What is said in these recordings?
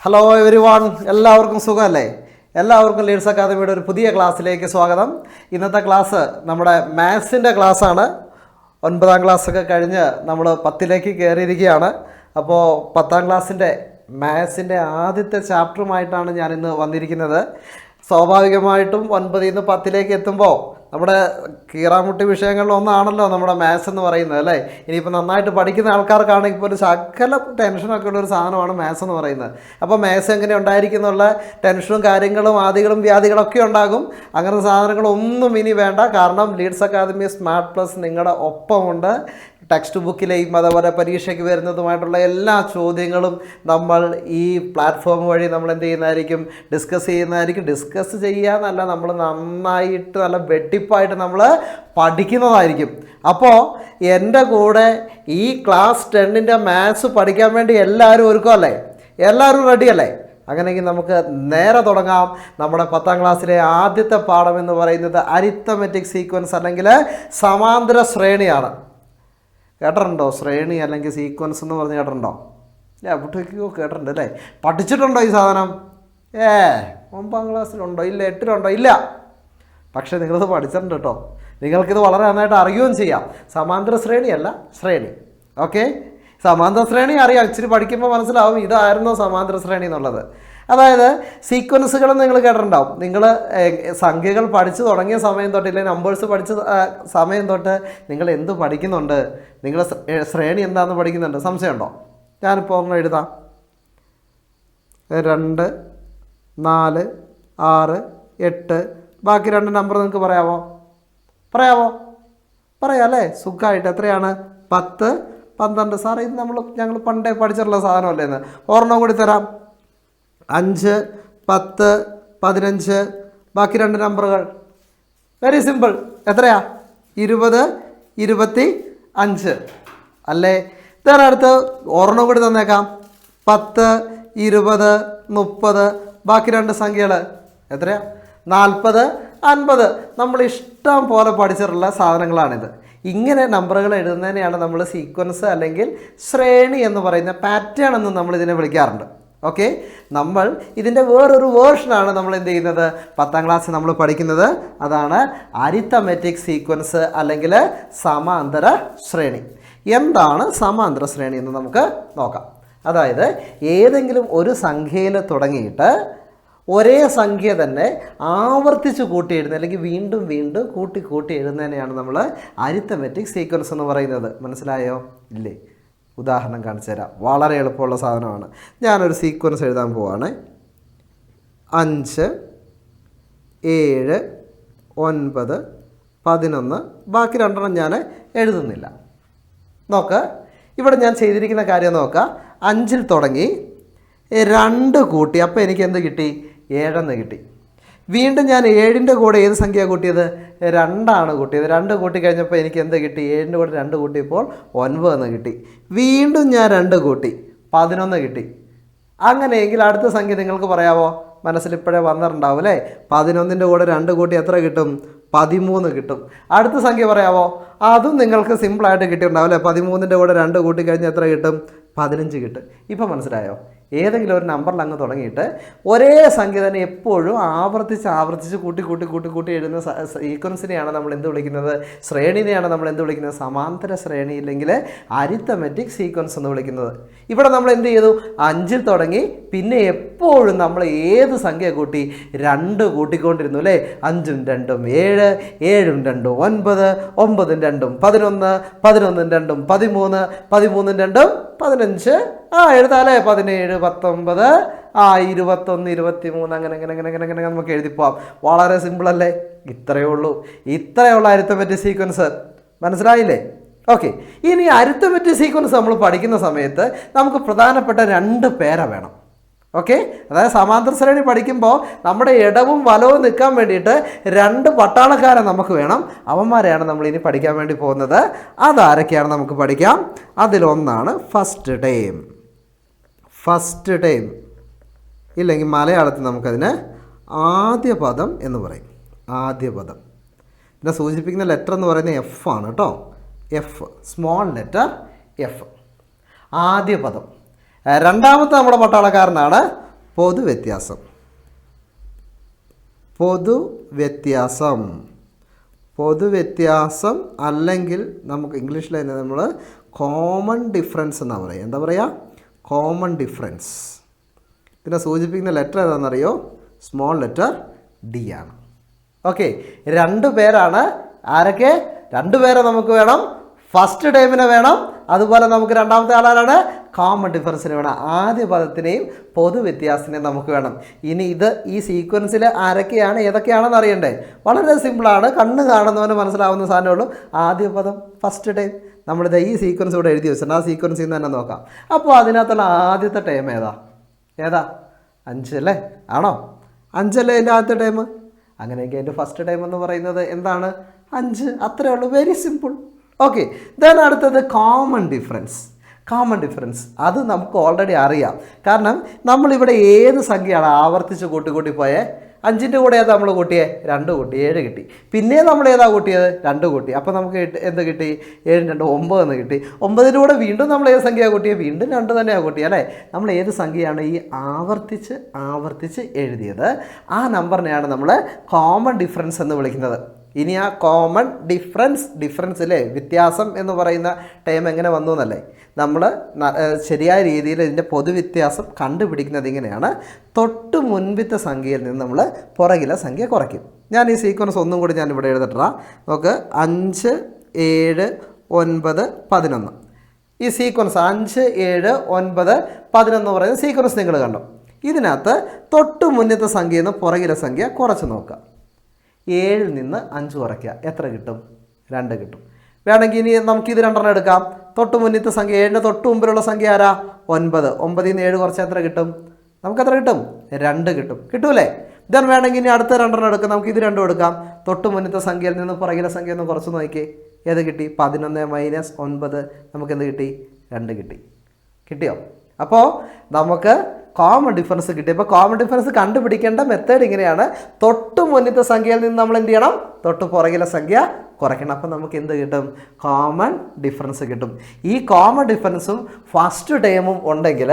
Hello every one, എല്ലാവർക്കും സുഖമല്ലേ? എല്ലാവർക്കും ലീഡ്സ് അക്കാദമിയുടെ ഒരു പുതിയ ക്ലാസ്സിലേക്ക് സ്വാഗതം. ഇന്നത്തെ ക്ലാസ് നമ്മുടെ മാത്സിൻ്റെ ക്ലാസ്സാണ്. 9ാം ക്ലാസ്സൊക്കെ കഴിഞ്ഞ് നമ്മൾ 10ലേക്ക് കയറിയിരിക്കുകയാണ്. അപ്പോൾ 10ാം ക്ലാസ്സിൻ്റെ മാത്സിൻ്റെ ആദ്യത്തെ ചാപ്റ്ററുമായിട്ടാണ് ഞാനിന്ന് വന്നിരിക്കുന്നത്. സ്വാഭാവികമായിട്ടും 9ൽ നിന്ന് 10ലേക്ക് എത്തുമ്പോൾ നമ്മുടെ കീറാമുട്ടി വിഷയങ്ങളിലൊന്നാണല്ലോ നമ്മുടെ മാത്സ് എന്ന് പറയുന്നത്, അല്ലേ? ഇനിയിപ്പോൾ നന്നായിട്ട് പഠിക്കുന്ന ആൾക്കാർക്കാണെങ്കിൽ ഇപ്പോൾ ഒരു ശകല ടെൻഷനൊക്കെ ഉള്ളൊരു സാധനമാണ് മാത്സ് എന്ന് പറയുന്നത്. അപ്പോൾ മാത്സ് എങ്ങനെ ഉണ്ടായിരിക്കുന്നുള്ള ടെൻഷനും കാര്യങ്ങളും ആദികളും വ്യാധികളൊക്കെ ഉണ്ടാകും. അങ്ങനത്തെ സാധനങ്ങളൊന്നും ഇനി വേണ്ട. കാരണം ലീഡ്സ് അക്കാദമി സ്മാർട്ട് പ്ലസ് നിങ്ങളുടെ ഒപ്പമുണ്ട്. ടെക്സ്റ്റ് ബുക്കിലെയും അതുപോലെ പരീക്ഷയ്ക്ക് വരുന്നതുമായിട്ടുള്ള എല്ലാ ചോദ്യങ്ങളും നമ്മൾ ഈ പ്ലാറ്റ്ഫോം വഴി നമ്മൾ എന്ത് ചെയ്യുന്നതായിരിക്കും, ഡിസ്കസ് ചെയ്യുന്നതായിരിക്കും. ഡിസ്കസ് ചെയ്യാന്നല്ല, നമ്മൾ നന്നായിട്ട് നല്ല വെട്ടിപ്പായിട്ട് നമ്മൾ പഠിക്കുന്നതായിരിക്കും. അപ്പോൾ എൻ്റെ കൂടെ ഈ ക്ലാസ് 10ൻ്റെ മാത്സ് പഠിക്കാൻ വേണ്ടി എല്ലാവരും ഒരുക്കമല്ലേ? എല്ലാവരും റെഡിയല്ലേ? അങ്ങനെയെങ്കിൽ നമുക്ക് നേരെ തുടങ്ങാം. നമ്മുടെ 10ാം ക്ലാസ്സിലെ ആദ്യത്തെ പാഠം എന്ന് പറയുന്നത് അരിത്തമെറ്റിക് സീക്വൻസ് അല്ലെങ്കിൽ സമാന്തര ശ്രേണിയാണ്. കേട്ടിട്ടുണ്ടോ? ശ്രേണി അല്ലെങ്കിൽ സീക്വൻസ് എന്ന് പറഞ്ഞ് കേട്ടിട്ടുണ്ടോ? എവിടേക്കോ കേട്ടിട്ടുണ്ട് അല്ലേ? പഠിച്ചിട്ടുണ്ടോ ഈ സാധനം? 9ാം ക്ലാസ്സിലുണ്ടോ? ഇല്ല. 8ലുണ്ടോ? ഇല്ല. പക്ഷേ നിങ്ങളത് പഠിച്ചിട്ടുണ്ട് കേട്ടോ. നിങ്ങൾക്കിത് വളരെ നന്നായിട്ട് അറിയുകയും ചെയ്യാം. സമാന്തര ശ്രേണിയല്ല, ശ്രേണി. ഓക്കെ, സമാന്തര ശ്രേണി അറിയാം. ഇച്ചിരി പഠിക്കുമ്പോൾ മനസ്സിലാവും ഇതായിരുന്നോ സമാന്തര ശ്രേണി എന്നുള്ളത്. അതായത് സീക്വൻസുകൾ നിങ്ങൾ കേട്ടിട്ടുണ്ടാവും. നിങ്ങൾ സംഖ്യകൾ പഠിച്ചു തുടങ്ങിയ സമയം തൊട്ട്, ഇല്ലെങ്കിൽ നമ്പേഴ്സ് പഠിച്ച സമയം തൊട്ട് നിങ്ങൾ എന്ത് പഠിക്കുന്നുണ്ട്? നിങ്ങൾ ശ്രേണി എന്താണെന്ന് പഠിക്കുന്നുണ്ട്. സംശയമുണ്ടോ? ഞാനിപ്പോൾ ഒന്ന് എഴുതാം. 2, 4, 6, 8. ബാക്കി 2 നമ്പർ നിങ്ങൾക്ക് പറയാമോ? പറയാം അല്ലേ? സുഖമായിട്ട്. എത്രയാണ്? 10, 12. സാറേ ഇത് ഞങ്ങൾ പണ്ടേ പഠിച്ചിട്ടുള്ള സാധനമല്ലേ എന്ന് ഓർമ്മ കൂടി തരാം. 5, 10, 15. ബാക്കി 2 നമ്പറുകൾ. Very simple. എത്രയാ? 20, 25 അല്ലേ? ഇതിനടുത്ത് ഓർമ്മ കൂടി തന്നേക്കാം. 10, 20, 30. ബാക്കി 2 സംഖ്യകൾ എത്രയാ? 40, 50. നമ്മൾ ഇഷ്ടം പോലെ പഠിച്ചിട്ടുള്ള സാധനങ്ങളാണിത്. ഇങ്ങനെ നമ്പറുകൾ എഴുതുന്നതിനെയാണ് നമ്മൾ സീക്വൻസ് അല്ലെങ്കിൽ ശ്രേണി എന്ന് പറയുന്ന പാറ്റേൺ എന്ന് നമ്മൾ ഇതിനെ വിളിക്കാറുണ്ട്. ഓക്കെ, നമ്മൾ ഇതിൻ്റെ വേറൊരു വേർഷനാണ് നമ്മൾ എന്ത് ചെയ്യുന്നത്, 10ാം ക്ലാസ്സിൽ നമ്മൾ പഠിക്കുന്നത്. അതാണ് അരിത്തമെറ്റിക് സീക്വൻസ് അല്ലെങ്കിൽ സമാന്തര ശ്രേണി. എന്താണ് സമാന്തര ശ്രേണി എന്ന് നമുക്ക് നോക്കാം. അതായത് ഏതെങ്കിലും ഒരു സംഖ്യയിൽ തുടങ്ങിയിട്ട് ഒരേ സംഖ്യ തന്നെ ആവർത്തിച്ച് കൂട്ടി എഴുതുന്നത്, അല്ലെങ്കിൽ വീണ്ടും വീണ്ടും കൂട്ടി എഴുതുന്നതിനെയാണ് നമ്മൾ അരിത്തമെറ്റിക് സീക്വൻസ് എന്ന് പറയുന്നത്. മനസ്സിലായോ? ഇല്ലേ? ഉദാഹരണം കാണിച്ചു തരാം. വളരെ എളുപ്പമുള്ള സാധനമാണ്. ഞാനൊരു സീക്വൻസ് എഴുതാൻ പോവാണ്. 5, 7, 9, 11. ബാക്കി 2 ഞാൻ എഴുതുന്നില്ല. നോക്ക്, ഇവിടെ ഞാൻ ചെയ്തിരിക്കുന്ന കാര്യം നോക്കാം. 5ൽ തുടങ്ങി 2 കൂട്ടി. അപ്പോൾ എനിക്ക് എന്ത് കിട്ടി? 7 കിട്ടി. വീണ്ടും ഞാൻ 7ൻ്റെ കൂടെ ഏത് സംഖ്യ കൂട്ടിയത്? 2 കൂട്ടിയത്. 2 കൂട്ടി കഴിഞ്ഞപ്പോൾ എനിക്ക് എന്ത് കിട്ടി? 7ൻ്റെ കൂടെ 2 കൂട്ടിയപ്പോൾ 9 കിട്ടി. വീണ്ടും ഞാൻ 2 കൂട്ടി, 11 കിട്ടി. അങ്ങനെയെങ്കിൽ അടുത്ത സംഖ്യ നിങ്ങൾക്ക് പറയാമോ? മനസ്സിലിപ്പോഴേ വന്നിട്ടുണ്ടാവും അല്ലേ? 11ൻ്റെ കൂടെ 2 കൂട്ടി എത്ര കിട്ടും? 13 കിട്ടും. അടുത്ത സംഖ്യ പറയാമോ? അതും നിങ്ങൾക്ക് സിമ്പിളായിട്ട് കിട്ടിയിട്ടുണ്ടാവും അല്ലേ? 13ൻ്റെ കൂടെ 2 കൂട്ടി കഴിഞ്ഞാൽ എത്ര കിട്ടും? 15 കിട്ടും. ഇപ്പോൾ മനസ്സിലായോ? ഏതെങ്കിലും ഒരു നമ്പറിൽ അങ്ങ് തുടങ്ങിയിട്ട് ഒരേ സംഖ്യ തന്നെ എപ്പോഴും ആവർത്തിച്ച് കൂട്ടി എഴുതുന്ന സീക്വൻസിനെയാണ് നമ്മൾ എന്ത് വിളിക്കുന്നത്? ശ്രേണിനെയാണ് നമ്മൾ എന്ത് വിളിക്കുന്നത്? സമാന്തര ശ്രേണി ഇല്ലെങ്കിൽ അരിത്തമെറ്റിക് സീക്വൻസ് എന്ന് വിളിക്കുന്നത്. ഇവിടെ നമ്മൾ എന്ത് ചെയ്തു? 5ൽ തുടങ്ങി പിന്നെ എപ്പോഴും നമ്മൾ ഏത് സംഖ്യ കൂട്ടി? 2 കൂട്ടിക്കൊണ്ടിരുന്നു അല്ലേ? 5ഉം 2ഉം 7, 7ഉം 2ഉം 9, 9ഉം 2ഉം 11, 11ഉം 2ഉം 13, 13ഉം 2ഉം 15. എഴുതാല്ലേ? 17, 19, 21, 23. അങ്ങനെ നമുക്ക് എഴുതിപ്പോവാം. വളരെ സിമ്പിൾ അല്ലേ? ഇത്രയുള്ള അരിത്തമെറ്റിക് സീക്വൻസ്. മനസ്സിലായില്ലേ? ഓക്കെ, ഇനി അരിത്തമെറ്റിക് സീക്വൻസ് നമ്മൾ പഠിക്കുന്ന സമയത്ത് നമുക്ക് പ്രധാനപ്പെട്ട 2 പേര വേണം. ഓക്കെ, അതായത് സമാന്തര ശ്രേണി പഠിക്കുമ്പോൾ നമ്മുടെ ഇടവും വലവും നിൽക്കാൻ വേണ്ടിയിട്ട് 2 പട്ടാളക്കാരെ നമുക്ക് വേണം. അവന്മാരെയാണ് നമ്മൾ ഇനി പഠിക്കാൻ വേണ്ടി പോകുന്നത്. അതാരൊക്കെയാണ് നമുക്ക് പഠിക്കാം. അതിലൊന്നാണ് ഫസ്റ്റ് ടൈം ഇല്ലെങ്കിൽ മലയാളത്തിൽ നമുക്കതിന് ആദ്യ പദം എന്ന് പറയും. ആദ്യ പദം ഇതിനെ സൂചിപ്പിക്കുന്ന ലെറ്റർ എന്ന് പറയുന്നത് എഫ് ആണ് കേട്ടോ. F, small letter F. ആദ്യ പദം. രണ്ടാമത്തെ നമ്മുടെ പട്ടാളക്കാരനാണ് പൊതുവ്യത്യാസം. പൊതുവ്യത്യാസം അല്ലെങ്കിൽ നമുക്ക് ഇംഗ്ലീഷിൽ തന്നെ നമ്മൾ കോമൺ ഡിഫറൻസ് എന്നാണ് പറയുക. എന്താ പറയുക? Common difference. ഇതിനെ സൂചിപ്പിക്കുന്ന ലെറ്റർ ഏതാണെന്നറിയോ? സ്മോൾ ലെറ്റർ ഡി ആണ്. ഓക്കെ, 2 പേരാണ്. ആരൊക്കെ? 2 പേരെ നമുക്ക് വേണം. ഫസ്റ്റ് ടൈമിനെ വേണം, അതുപോലെ നമുക്ക് രണ്ടാമത്തെ ആളാണ് കോമൺ ഡിഫറൻസിന് വേണം. ആദ്യ പദത്തിനെയും പൊതുവ്യത്യാസത്തിനെയും നമുക്ക് വേണം. ഇനി ഈ സീക്വൻസിൽ ആരൊക്കെയാണ് ഏതൊക്കെയാണെന്ന് അറിയണ്ടേ? വളരെ സിമ്പിളാണ്, കണ്ണ് കാണുന്നവന് മനസ്സിലാവുന്ന സാധനമേ ഉള്ളൂ. ആദ്യ പദം ഫസ്റ്റ് ടൈം നമ്മളിത് ഈ സീക്വൻസ് ഇവിടെ എഴുതി വെച്ചിട്ടുണ്ട്. ആ സീക്വൻസിൽ നിന്ന് തന്നെ നോക്കാം. അപ്പോൾ അതിനകത്തുള്ള ആദ്യത്തെ ടൈം ഏതാ? 5 അല്ലേ? ആണോ? 5 അല്ലേ എൻ്റെ ആദ്യത്തെ ടൈം? അങ്ങനെയെങ്കിൽ എൻ്റെ ഫസ്റ്റ് ടൈം എന്ന് പറയുന്നത് എന്താണ്? 5. അത്രയേ ഉള്ളൂ. Very simple. ഓക്കെ, ദെൻ അടുത്തത് കോമൺ ഡിഫറൻസ്. അത് നമുക്ക് ഓൾറെഡി അറിയാം. കാരണം നമ്മളിവിടെ ഏത് സംഖ്യയാണ് ആവർത്തിച്ച് കൂട്ടി പോയേ? 5ൻ്റെ കൂടെ ഏതാ നമ്മൾ കൂട്ടിയേ? 2 കൂട്ടി, 7 കിട്ടി. പിന്നെ നമ്മൾ ഏതാ കൂട്ടിയത്? 2 കൂട്ടി. അപ്പോൾ നമുക്ക് എന്ത് കിട്ടി? 7 2 9 എന്ന് കിട്ടി. 9ൻ്റെ കൂടെ വീണ്ടും നമ്മൾ ഏത് സംഖ്യയാണ് കൂട്ടിയത്? വീണ്ടും 2 തന്നെയാണ് കൂട്ടിയത് അല്ലേ? നമ്മൾ ഏത് സംഖ്യയാണ് ഈ ആവർത്തിച്ച് എഴുതിയത്? ആ നമ്പറിനെയാണ് നമ്മൾ കോമൺ ഡിഫറൻസ് എന്ന് വിളിക്കുന്നത്. ഇനി ആ കോമൺ ഡിഫറൻസിലെ വ്യത്യാസം എന്ന് പറയുന്ന ടൈം എങ്ങനെ വന്നു എന്നല്ലേ? നമ്മൾ ശരിയായ രീതിയിൽ ഇതിൻ്റെ പൊതുവ്യത്യാസം കണ്ടുപിടിക്കുന്നത് ഇങ്ങനെയാണ്. തൊട്ട് മുൻപത്തെ സംഖ്യയിൽ നിന്ന് നമ്മൾ പുറകിലെ സംഖ്യ കുറയ്ക്കും. ഞാൻ ഈ സീക്വൻസ് ഒന്നും കൂടി ഞാൻ ഇവിടെ എഴുതട്ടാ. നമുക്ക് 5 7 9 11 ഈ സീക്വൻസ് 5 7 9 11 പറയുന്ന സീക്വൻസ് നിങ്ങൾ കണ്ടു. ഇതിനകത്ത് തൊട്ട് മുന്നത്തെ സംഖ്യയിൽ നിന്ന് പുറകിലെ സംഖ്യ കുറച്ച് നോക്കുക. 7ൽ നിന്ന് 5 കുറയ്ക്കുക. എത്ര കിട്ടും? 2 കിട്ടും. വേണമെങ്കിൽ ഇനി നമുക്കിത് 2 എടുക്കാം. തൊട്ട് മുന്നത്തെ സംഖ്യ 7ൻ്റെ തൊട്ട് മുമ്പിലുള്ള സംഖ്യ ആരാ? 9. 9ൽ നിന്ന് 7 കുറച്ച് എത്ര കിട്ടും? നമുക്കെത്ര കിട്ടും? 2 കിട്ടും. കിട്ടൂലേ? ദെൻ വേണമെങ്കിൽ ഇനി അടുത്ത 2 എടുക്കാം. നമുക്ക് ഇത് 2 എടുക്കാം. തൊട്ട് മുന്നത്തെ സംഖ്യയിൽ നിന്ന് പുറകിലെ സംഖ്യ ഒന്ന് കുറച്ച് നോക്കിയേ. ഏത് കിട്ടി? 11 - 9 നമുക്കെന്ത് കിട്ടി? 2 കിട്ടി. കിട്ടിയോ? അപ്പോൾ നമുക്ക് കോമൺ ഡിഫറൻസ് കിട്ടി. അപ്പോൾ കോമൺ ഡിഫറൻസ് കണ്ടുപിടിക്കേണ്ട മെത്തേഡ് ഇങ്ങനെയാണ്. തൊട്ട് മുന്നത്തെ സംഖ്യയിൽ നിന്ന് നമ്മൾ എന്ത് ചെയ്യണം? തൊട്ട് പുറകിലെ സംഖ്യ കുറയ്ക്കണം. അപ്പോൾ നമുക്ക് എന്ത് കിട്ടും? കോമൺ ഡിഫറൻസ് കിട്ടും. ഈ കോമൺ ഡിഫറൻസും ഫസ്റ്റ് ടൈമും ഉണ്ടെങ്കിൽ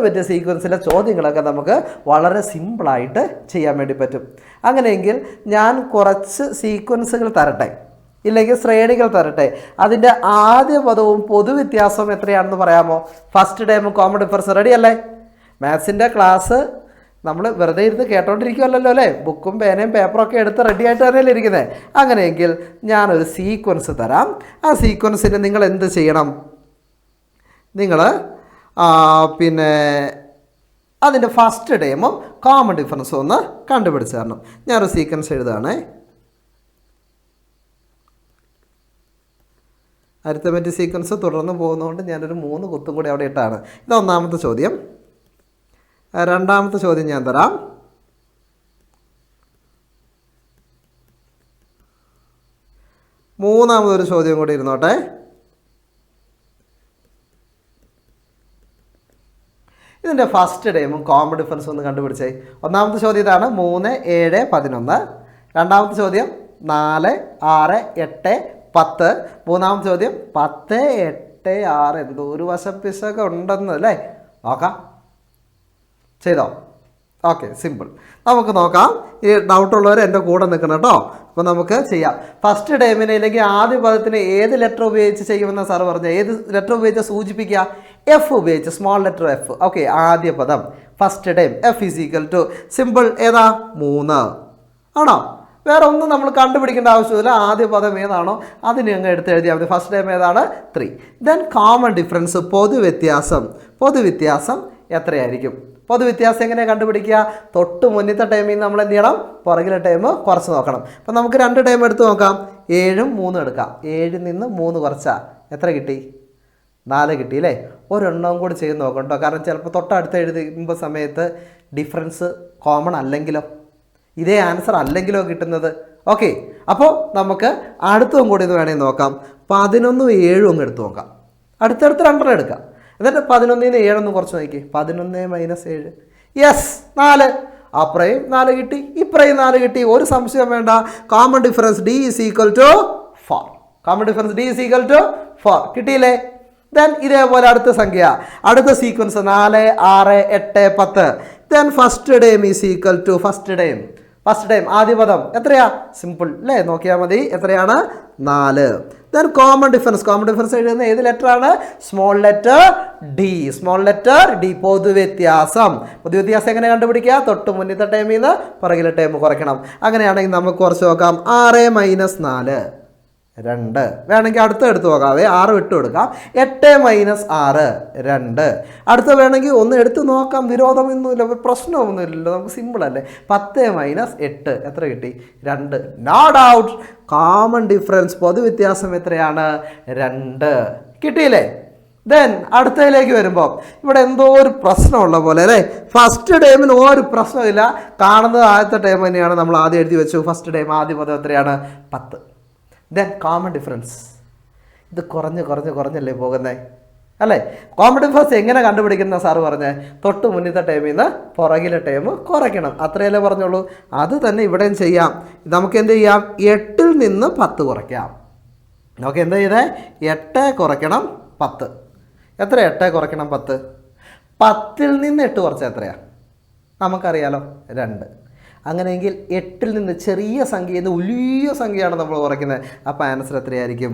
പറ്റിയ സീക്വൻസിലെ ചോദ്യങ്ങളൊക്കെ നമുക്ക് വളരെ സിമ്പിളായിട്ട് ചെയ്യാൻ വേണ്ടി പറ്റും. അങ്ങനെയെങ്കിൽ ഞാൻ കുറച്ച് സീക്വൻസുകൾ തരട്ടെ, ഇല്ലെങ്കിൽ ശ്രേണികൾ തരട്ടെ. അതിൻ്റെ ആദ്യ പദവും പൊതുവ്യത്യാസവും എത്രയാണെന്ന് പറയാമോ? ഫസ്റ്റ് ടൈമും കോമൺ ഡിഫറൻസ് റെഡി അല്ലേ? മാത്സിൻ്റെ ക്ലാസ് നമ്മൾ വെറുതെ ഇരുന്ന് കേട്ടോണ്ടിരിക്കുമല്ലോ അല്ലേ? ബുക്കും പേനയും പേപ്പറും ഒക്കെ എടുത്ത് റെഡി ആയിട്ട് തന്നെയല്ലേ ഇരിക്കുന്നത്? അങ്ങനെയെങ്കിൽ ഞാനൊരു സീക്വൻസ് തരാം. ആ സീക്വൻസിന് നിങ്ങൾ എന്ത് ചെയ്യണം? നിങ്ങൾ അതിൻ്റെ ഫസ്റ്റ് ടൈമും കോമൺ ഡിഫറൻസും ഒന്ന് കണ്ടുപിടിച്ച് തരണം. ഞാനൊരു സീക്വൻസ് എഴുതുകയാണേ. അരിത്തമെറ്റിക് സീക്വൻസ് തുടർന്ന് പോകുന്നതുകൊണ്ട് ഞാനൊരു 3 കുത്തും കൂടി അവിടെ ഇട്ടാണ്. ഇത് ഒന്നാമത്തെ ചോദ്യം. രണ്ടാമത്തെ ചോദ്യം ഞാൻ തരാം. മൂന്നാമതൊരു ചോദ്യം കൂടി ഇരുന്നോട്ടെ. ഇതിൻ്റെ ഫസ്റ്റ് ടൈമും കോമൺ ഡിഫറൻസ് ഒന്ന് കണ്ടുപിടിച്ചേ. ഒന്നാമത്തെ ചോദ്യം ഇതാണ് 3 7 11. രണ്ടാമത്തെ ചോദ്യം 4 6 8 10. മൂന്നാമത്തെ ചോദ്യം 10 8 6. എന്തോ ഒരു വശപ്പിശൊക്കെ ഉണ്ടെന്ന് അല്ലേ? നോക്കാം, ചെയ്തോ? Okay, simple. നമുക്ക് നോക്കാം. ഈ ഡൗട്ടുള്ളവർ എൻ്റെ കൂടെ നിൽക്കണം കേട്ടോ. അപ്പോൾ നമുക്ക് ചെയ്യാം. ഫസ്റ്റ് ടൈമിന് അല്ലെങ്കിൽ ആദ്യ പദത്തിന് ഏത് ലെറ്റർ ഉപയോഗിച്ച് ചെയ്യുമെന്ന സാർ പറഞ്ഞത്? ഏത് ലെറ്റർ ഉപയോഗിച്ച് സൂചിപ്പിക്കുക? എഫ് ഉപയോഗിച്ച്, സ്മോൾ ലെറ്റർ എഫ്. ഓക്കെ, ആദ്യ പദം ഫസ്റ്റ് ടൈം എഫ് = സിമ്പിൾ ഏതാ? 3 ആണോ? വേറെ ഒന്നും നമ്മൾ കണ്ടുപിടിക്കേണ്ട ആവശ്യമില്ല. ആദ്യ പദം ഏതാണോ അതിനെ അങ്ങ് എടുത്ത് എഴുതിയാൽ മതി. ഫസ്റ്റ് ടൈം ഏതാണ്? 3. ദെൻ കോമൺ ഡിഫറൻസ്, പൊതുവ്യത്യാസം എത്രയായിരിക്കും? പൊതുവ്യത്യാസം എങ്ങനെ കണ്ടുപിടിക്കുക? തൊട്ട് മുന്നത്തെ ടൈമിൽ നിന്ന് നമ്മൾ എന്ത് ചെയ്യണം? പുറകിലെ ടൈം കുറച്ച് നോക്കണം. അപ്പം നമുക്ക് 2 ടൈം എടുത്ത് നോക്കാം. 7ഉം 3ഉം എടുക്കാം. 7ൽ നിന്ന് 3 കുറച്ചാൽ എത്ര കിട്ടി? 4 കിട്ടി അല്ലേ? ഒരെണ്ണവും കൂടി ചെയ്ത് നോക്കണം കേട്ടോ. കാരണം ചിലപ്പോൾ തൊട്ടടുത്ത് എഴുതുമ്പോൾ സമയത്ത് ഡിഫറൻസ് കോമൺ അല്ലെങ്കിലോ, ഇതേ ആൻസർ അല്ലെങ്കിലോ കിട്ടുന്നത്. ഓക്കെ, അപ്പോൾ നമുക്ക് അടുത്തും കൂടി ഇത് വേണമെങ്കിൽ നോക്കാം. 11ഉം 7ഉം അങ്ങ് എടുത്ത് നോക്കാം. അടുത്തടുത്ത് 2 എടുക്കാം. എന്നിട്ട് 11ൽ നിന്ന് 7 കുറച്ച് നോക്കി. 11 - 7. യെസ്, 4. അപ്പുറയും 4 കിട്ടി, ഇപ്പുറയും 4 കിട്ടി. ഒരു സംശയം വേണ്ട. Common difference D = 4. Common difference D = 4 കിട്ടിയില്ലേ? ദെൻ ഇതേപോലെ അടുത്ത സംഖ്യ, അടുത്ത sequence 4 6 8 10. Then first term is equal to first time ആദ്യ പദം എത്രയാ? സിമ്പിൾ അല്ലേ? നോക്കിയാൽ മതി. എത്രയാണ്? 4. ദെൻ കോമൺ ഡിഫറൻസ് എഴുതുന്ന ഏത് ലെറ്റർ ആണ്? Small letter D. പൊതുവ്യത്യാസം എങ്ങനെ കണ്ടുപിടിക്കുക? തൊട്ട് മുന്നത്തെ ടൈമിൽ നിന്ന് പുറകിലെ ടൈം കുറയ്ക്കണം. അങ്ങനെയാണെങ്കിൽ നമുക്ക് കുറച്ച് നോക്കാം. 6 - 4 2. വേണമെങ്കിൽ അടുത്ത എടുത്ത് നോക്കാവേ, 6 വിട്ട് കൊടുക്കാം. 8 - 6 2. അടുത്ത വേണമെങ്കിൽ ഒന്ന് എടുത്ത് നോക്കാം, വിരോധമൊന്നുമില്ല, പ്രശ്നമൊന്നുമില്ലല്ലോ, നമുക്ക് സിമ്പിൾ അല്ലേ. 10 - 8 എത്ര കിട്ടി? 2. നോ ഡൗട്ട് കോമൺ ഡിഫറൻസ് പൊതുവ്യത്യാസം എത്രയാണ്? 2. കിട്ടിയില്ലേ? ദെൻ അടുത്തതിലേക്ക് വരുമ്പോൾ ഇവിടെ എന്തോ ഒരു പ്രശ്നമുള്ള പോലെ അല്ലേ. ഫസ്റ്റ് ടൈമിന് ഒരു പ്രശ്നമില്ല, കാണുന്നത് ആദ്യത്തെ ടൈം തന്നെയാണ്. നമ്മൾ ആദ്യം എഴുതി വെച്ചു. ഫസ്റ്റ് ടൈം ആദ്യ പദം എത്രയാണ്? 10. ദെൻ കോമൺ ഡിഫറൻസ് ഇത് കുറഞ്ഞല്ലേ പോകുന്നത് അല്ലേ? കോമൺ ഡിഫറൻസ് എങ്ങനെ കണ്ടുപിടിക്കുന്ന സാറ് പറഞ്ഞേ? തൊട്ട് മുന്നത്തെ ടൈമിൽ നിന്ന് പുറകിലെ ടൈം കുറയ്ക്കണം, അത്രയല്ലേ പറഞ്ഞുള്ളൂ. അത് തന്നെ ഇവിടെയും ചെയ്യാം. നമുക്ക് എന്ത് ചെയ്യാം? 8ൽ നിന്ന് 10 കുറയ്ക്കാം. നമുക്ക് എന്താ ചെയ്തേ? 8 കുറയ്ക്കണം 10. എത്ര? 8 കുറയ്ക്കണം 10. 10ൽ നിന്ന് 8 കുറച്ചാൽ എത്രയാണ്? നമുക്കറിയാലോ, 2. അങ്ങനെയെങ്കിൽ 8ൽ നിന്ന് ചെറിയ സംഖ്യയിൽ നിന്ന് വലിയ സംഖ്യയാണ് നമ്മൾ കുറയ്ക്കുന്നത്. അപ്പോൾ ആൻസർ എത്രയായിരിക്കും?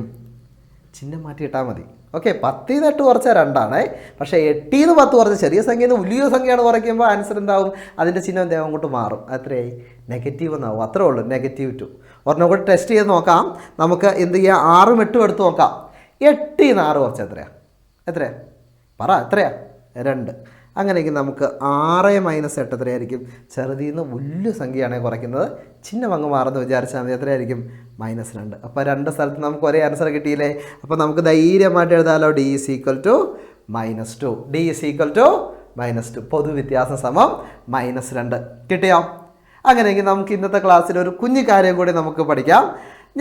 ചിഹ്നം മാറ്റിയിട്ടാൽ മതി. ഓക്കെ, 10ൽ നിന്ന് 8 കുറച്ചാൽ 2 പക്ഷേ 8ൽ നിന്ന് 10 കുറച്ച് ചെറിയ സംഖ്യയിൽ നിന്ന് വലിയ സംഖ്യയാണ് കുറയ്ക്കുമ്പോൾ ആൻസർ എന്താവും? അതിൻ്റെ ചിഹ്നം എന്താവും? അങ്ങോട്ട് മാറും. എത്രയായി? നെഗറ്റീവ് എന്നാവും. അത്രേ ഉള്ളൂ, -2. ഒരെണ്ണം കൂടി ടെസ്റ്റ് ചെയ്ത് നോക്കാം. നമുക്ക് എന്ത് ചെയ്യാം? 6ഉം 8ഉം എടുത്ത് നോക്കാം. 8ൽ നിന്ന് 6 കുറച്ച് എത്രയാ? പറ, എത്രയാ? 2. അങ്ങനെയെങ്കിൽ നമുക്ക് 6 - 8 എത്രയായിരിക്കും? ചെറുതിൽ നിന്ന് വലിയ സംഖ്യയാണ് കുറയ്ക്കുന്നത്. ചിഹ്നം അങ്ങ് മാറുന്നു വിചാരിച്ചാൽ മതി. എത്രയായിരിക്കും? -2. അപ്പോൾ 2 സ്ഥലത്ത് നമുക്ക് ഒരേ ആൻസർ കിട്ടിയില്ലേ? അപ്പോൾ നമുക്ക് ധൈര്യമായിട്ട് എഴുതാമല്ലോ. D = -2. D = -2. പൊതുവ്യത്യാസം സമം -2. കിട്ടിയോ? അങ്ങനെയെങ്കിൽ നമുക്ക് ഇന്നത്തെ ക്ലാസ്സിൽ ഒരു കുഞ്ഞു കാര്യം കൂടി നമുക്ക് പഠിക്കാം.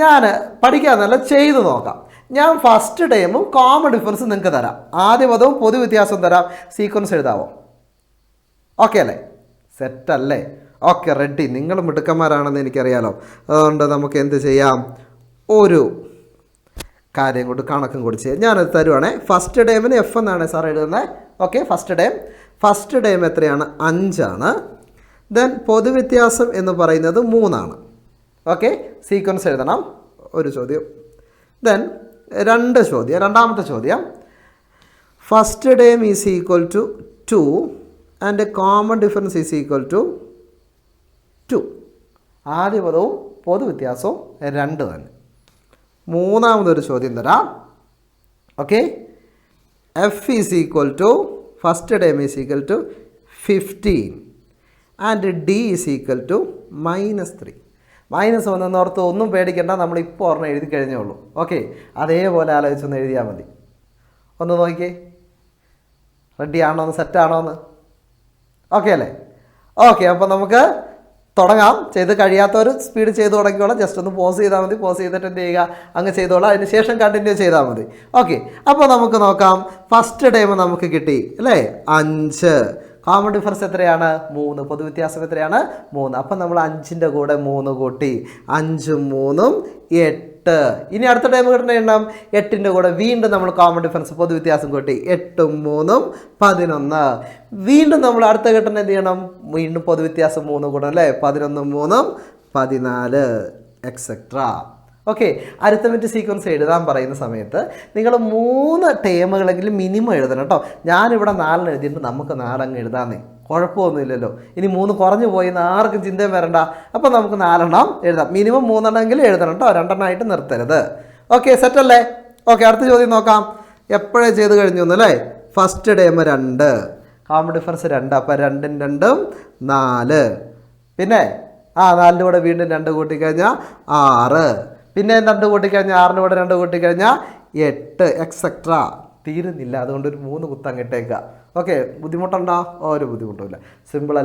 ഞാൻ പഠിക്കാമെന്നല്ല, ചെയ്ത് നോക്കാം. ഞാൻ ഫസ്റ്റ് ടൈമും കോമൺ ഡിഫറൻസ് നിങ്ങൾക്ക് തരാം, ആദ്യ പദവും പൊതുവ്യത്യാസവും തരാം. സീക്വൻസ് എഴുതാവോ? ഓക്കെ അല്ലേ? സെറ്റല്ലേ? Okay, ready. നിങ്ങൾ മിടുക്കന്മാരാണെന്ന് എനിക്കറിയാലോ. അതുകൊണ്ട് നമുക്ക് എന്ത് ചെയ്യാം? ഒരു കാര്യം കൊണ്ട് കണക്കും കൂടി ചെയ്യാം. ഞാനത് തരുവാണേ. ഫസ്റ്റ് ടൈമിന് F എന്നാണ് സാർ എഴുതുന്നത്. ഓക്കെ, ഫസ്റ്റ് ടൈം എത്രയാണ്? 5 ആണ്. ദെൻ പൊതുവ്യത്യാസം എന്ന് പറയുന്നത് 3 ആണ്. ഓക്കെ, സീക്വൻസ് എഴുതണം. ഒരു ചോദ്യം. ദെൻ രണ്ടാമത്തെ ചോദ്യം. First time is equal to 2 and common difference is equal to 2. ആദ്യ പദവും പൊതുവ്യത്യാസവും 2 തന്നെ. മൂന്നാമതൊരു ചോദ്യം തരാം. Okay, F is equal to first time is equal to 15 and D is equal to -3. -1 ഓർത്ത് ഒന്നും പേടിക്കേണ്ട, നമ്മളിപ്പോൾ ഒരെണ്ണം എഴുതി കഴിഞ്ഞേ ഉള്ളൂ. ഓക്കെ, അതേപോലെ ആലോചിച്ചൊന്ന് എഴുതിയാൽ മതി. ഒന്ന് നോക്കിയേ, റെഡി ആണോ എന്ന്, സെറ്റാണോ എന്ന്? ഓക്കെ അല്ലേ? ഓക്കെ, അപ്പോൾ നമുക്ക് തുടങ്ങാം. ചെയ്ത് കഴിയാത്തവർ സ്പീഡ് ചെയ്ത് തുടങ്ങിക്കോളാം. ജസ്റ്റ് ഒന്ന് പോസ് ചെയ്താൽ മതി. പോസ് ചെയ്തിട്ട് എന്ത് ചെയ്യുക? അങ്ങ് ചെയ്തോളാം. അതിന് ശേഷം കണ്ടിന്യൂ ചെയ്താൽ മതി. ഓക്കെ, അപ്പോൾ നമുക്ക് നോക്കാം. ഫസ്റ്റ് ടൈം നമുക്ക് കിട്ടി അല്ലേ? 5. കോമൺ ഡിഫറൻസ് എത്രയാണ്? 3. പൊതുവ്യത്യാസം എത്രയാണ്? 3. അപ്പം നമ്മൾ 5ൻ്റെ കൂടെ 3 കൂട്ടി. 5ഉം 3ഉം 8. ഇനി അടുത്ത ടൈം കിട്ടുന്ന എണ്ണം 8ൻ്റെ കൂടെ വീണ്ടും നമ്മൾ കോമൺ ഡിഫറൻസ് പൊതുവ്യത്യാസം കൂട്ടി. 8ഉം 3ഉം 11. വീണ്ടും നമ്മൾ അടുത്ത കിട്ടുന്ന എന്ത് ചെയ്യണം? വീണ്ടും പൊതുവ്യത്യാസം 3 കൂടണം അല്ലേ? 11ഉം 3ഉം 14 എക്സെട്രാ. ഓക്കെ, അരിത്തമെറ്റിക് സീക്വൻസ് എഴുതാൻ പറയുന്ന സമയത്ത് നിങ്ങൾ 3 ടേമുകളെങ്കിലും മിനിമം എഴുതണം കേട്ടോ. ഞാനിവിടെ 4 എഴുതിയിട്ട് നമുക്ക് 4 അങ്ങ് എഴുതാന്നേ, കുഴപ്പമൊന്നുമില്ലല്ലോ. ഇനി 3 കുറഞ്ഞു പോയി ആർക്കും ചിന്തയും വരണ്ട. അപ്പോൾ നമുക്ക് 4 എഴുതാം. മിനിമം 3 എങ്കിലും എഴുതണം കേട്ടോ, 2 നിർത്തരുത്. ഓക്കെ, സെറ്റല്ലേ? ഓക്കെ, അടുത്ത ചോദ്യം നോക്കാം. എപ്പോഴേ ചെയ്ത് കഴിഞ്ഞു എന്നല്ലേ? First time 2, common difference 2. അപ്പോൾ 2ഉം 2ഉം 4. പിന്നെ 4ൻ്റെ കൂടെ വീണ്ടും 2 കൂട്ടിക്കഴിഞ്ഞാൽ 6. പിന്നെ 2 കൂട്ടിക്കഴിഞ്ഞാൽ 6ൻ്റെ കൂടെ 2 കൂട്ടിക്കഴിഞ്ഞാൽ 8 എക്സെട്രാ. തീരുന്നില്ല, അതുകൊണ്ട് ഒരു 3 കുത്തം ഇട്ടേക്കുക. ഓക്കെ, ബുദ്ധിമുട്ടുണ്ടോ? ഒരു ബുദ്ധിമുട്ടുമില്ല. സിമ്പിൾ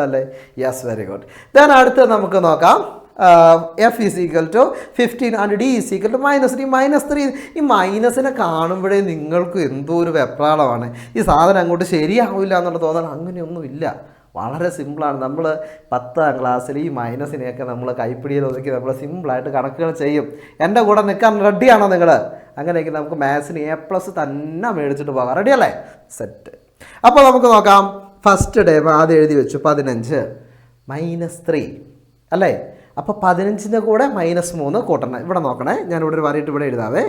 അല്ലേ? Yes, very good. ദെൻ അടുത്ത് നമുക്ക് നോക്കാം. F is equal to 15 and D is equal to -3. ഈ മൈനസിനെ കാണുമ്പോഴേ നിങ്ങൾക്ക് എന്തോ ഒരു വെപ്രാളമാണ്. ഈ സാധനം അങ്ങോട്ട് ശരിയാവില്ല എന്നുള്ള തോന്നണം. അങ്ങനെയൊന്നുമില്ല, വളരെ സിമ്പിളാണ്. നമ്മൾ 10ാം ക്ലാസ്സിൽ ഈ മൈനസിനെയൊക്കെ നമ്മൾ കൈപ്പിടിയിൽ ഒതുക്കി നമ്മൾ സിമ്പിളായിട്ട് കണക്കുകൾ ചെയ്യും. എൻ്റെ കൂടെ നിൽക്കാൻ റെഡിയാണോ നിങ്ങൾ? അങ്ങനെയെങ്കിൽ നമുക്ക് മാത്സിന് A+ തന്നെ മേടിച്ചിട്ട് പോകാം. റെഡിയല്ലേ? സെറ്റ്. അപ്പോൾ നമുക്ക് നോക്കാം. ഫസ്റ്റ് ടേം ആദ്യം എഴുതി വെച്ചു 15 -3 അല്ലേ? അപ്പോൾ 15ൻ്റെ കൂടെ -3 കൂട്ടണം. ഇവിടെ നോക്കണേ, ഞാനിവിടെ ഒരു വരയിട്ട് ഇവിടെ എഴുതാവേ.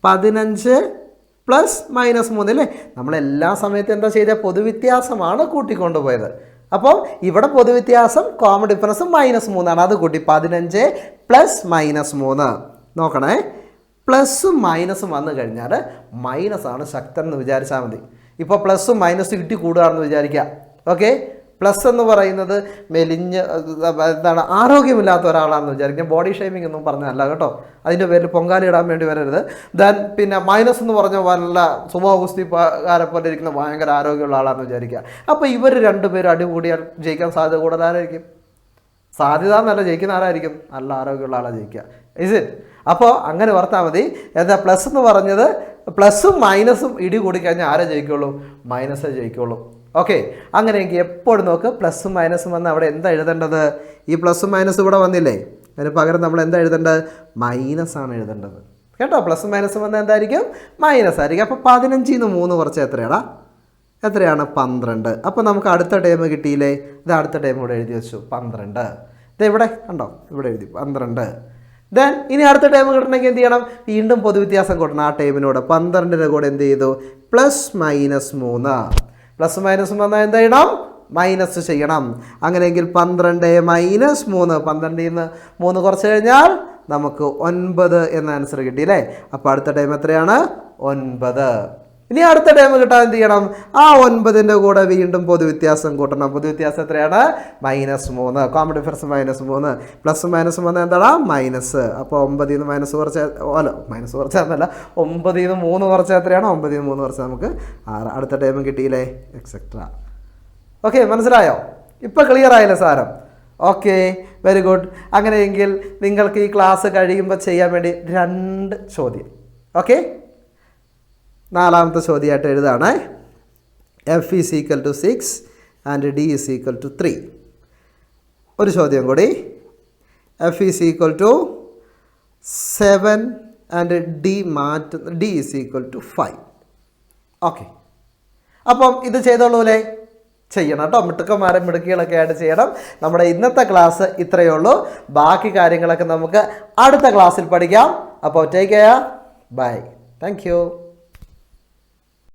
15 + -3 അല്ലേ? നമ്മളെല്ലാ സമയത്തും എന്താ ചെയ്തത്? പൊതുവ്യത്യാസമാണ് കൂട്ടിക്കൊണ്ടുപോയത്. അപ്പോൾ ഇവിടെ പൊതുവ്യത്യാസം കോമൺ ഡിഫറൻസ് -3 അത് കൂട്ടി 15 + -3 നോക്കണേ. പ്ലസും മൈനസും വന്നു കഴിഞ്ഞാൽ മൈനസാണ് ശക്തൻ എന്ന് വിചാരിച്ചാൽ മതി. ഇപ്പോൾ പ്ലസും മൈനസും ഇട്ടി കൂടുകയാണെന്ന് വിചാരിക്കുക. ഓക്കെ, പ്ലസ് എന്ന് പറയുന്നത് മെലിഞ്ഞ് എന്താണ് ആരോഗ്യമില്ലാത്ത ഒരാളാണെന്ന് വിചാരിക്കുക. ബോഡി ഷേമിംഗ് ഒന്നും പറഞ്ഞതല്ല കേട്ടോ, അതിൻ്റെ പേരിൽ പൊങ്കാല ഇടാൻ വേണ്ടി വരരുത്. ദെൻ പിന്നെ മൈനസ് എന്ന് പറഞ്ഞ വല്ല സുമോ ഗുസ്തിക്കാരെ പോലെ ഇരിക്കുന്ന ഭയങ്കര ആരോഗ്യമുള്ള ആളാണെന്ന് വിചാരിക്കുക. അപ്പോൾ ഇവർ രണ്ടുപേരും അടികൂടിയാൽ ജയിക്കാൻ സാധ്യത കൂടുതലായിരിക്കും. സാധ്യത എന്നല്ല, ജയിക്കുന്ന ആരായിരിക്കും? നല്ല ആരോഗ്യമുള്ള ആളാണ് ജയിക്കുക. Is it? അപ്പോൾ അങ്ങനെ ഓർത്താൽ മതി. എന്താ പ്ലസ് എന്ന് പറഞ്ഞത്? പ്ലസും മൈനസും ഇടി കൂടിക്കഴിഞ്ഞാൽ ആരെ ജയിക്കുള്ളൂ? മൈനസേ ജയിക്കുള്ളൂ. ഓക്കെ, അങ്ങനെയെങ്കിൽ എപ്പോഴും നോക്ക്, പ്ലസും മൈനസും വന്ന് അവിടെ എന്താ എഴുതേണ്ടത്? ഈ പ്ലസും മൈനസും ഇവിടെ വന്നില്ലേ, അതിന് പകരം നമ്മൾ എന്താ എഴുതേണ്ടത്? മൈനസാണ് എഴുതേണ്ടത് കേട്ടോ. പ്ലസും മൈനസും വന്നാൽ എന്തായിരിക്കും? മൈനസ് ആയിരിക്കും. അപ്പോൾ 15 ന്ന് 3 കുറച്ച് എത്രയാടാ? എത്രയാണ്? 12. അപ്പോൾ നമുക്ക് അടുത്ത ടൈം കിട്ടിയില്ലേ? ഇത് അടുത്ത ടൈം ഇവിടെ എഴുതി വെച്ചു 12. ഇത് ഇവിടെ കണ്ടോ, ഇവിടെ എഴുതി 12. ദെൻ ഇനി അടുത്ത ടൈം കിട്ടണമെങ്കിൽ എന്ത് ചെയ്യണം? വീണ്ടും പൊതുവ്യത്യാസം കൂട്ടണം. ആ ടൈമിനോട് 12ൻ്റെ കൂടെ എന്ത് ചെയ്തു? +-3. പ്ലസ് മൈനസും വന്നാൽ എന്ത് ചെയ്യണം? മൈനസ് ചെയ്യണം. അങ്ങനെയെങ്കിൽ 12 - 3, 12ൽ നിന്ന് 3 കുറച്ച് കഴിഞ്ഞാൽ നമുക്ക് 9 എന്ന ആൻസർ കിട്ടിയില്ലേ? അപ്പോൾ അടുത്ത ടൈം എത്രയാണ്? 9. ഇനി അടുത്ത ടൈം കിട്ടാൻ എന്ത് ചെയ്യണം? ആ 9ൻ്റെ കൂടെ വീണ്ടും പൊതുവ്യത്യാസം കൂട്ടണം. പൊതുവ്യത്യാസം എത്രയാണ്? -3. Common difference -3. പ്ലസും മൈനസും വന്നാൽ എന്താണ്? മൈനസ്. അപ്പോൾ 9ൽ നിന്ന് മൈനസ് കുറച്ച്, മൈനസ് കുറച്ചാന്നല്ല, 9ൽ നിന്ന് 3 കുറച്ച് എത്രയാണ്? 9ൽ നിന്ന് 3 കുറച്ച് നമുക്ക് 6. അടുത്ത ടൈം കിട്ടിയില്ലേ? എക്സെട്ര. ഓക്കെ, മനസ്സിലായോ? ഇപ്പോൾ ക്ലിയർ ആയില്ലേ സാരം? Okay, very good. അങ്ങനെയെങ്കിൽ നിങ്ങൾക്ക് ഈ ക്ലാസ് കഴിയുമ്പോൾ ചെയ്യാൻ വേണ്ടി 2 ചോദ്യം. ഓക്കെ, 4ാമത്തെ ചോദ്യമായിട്ട് എഴുതാണ്. F = 6 and D = 3. ഒരു ചോദ്യം കൂടി. F = 7 and D = 5. ഓക്കെ, അപ്പം ഇത് ചെയ്തോളൂ അല്ലേ? ചെയ്യണം കേട്ടോ. മിടുക്കന്മാരും മിടുക്കികളൊക്കെ ആയിട്ട് ചെയ്യണം. നമ്മുടെ ഇന്നത്തെ ക്ലാസ് ഇത്രയേ ഉള്ളൂ. ബാക്കി കാര്യങ്ങളൊക്കെ നമുക്ക് അടുത്ത ക്ലാസ്സിൽ പഠിക്കാം. അപ്പോൾ take care, bye, thank U.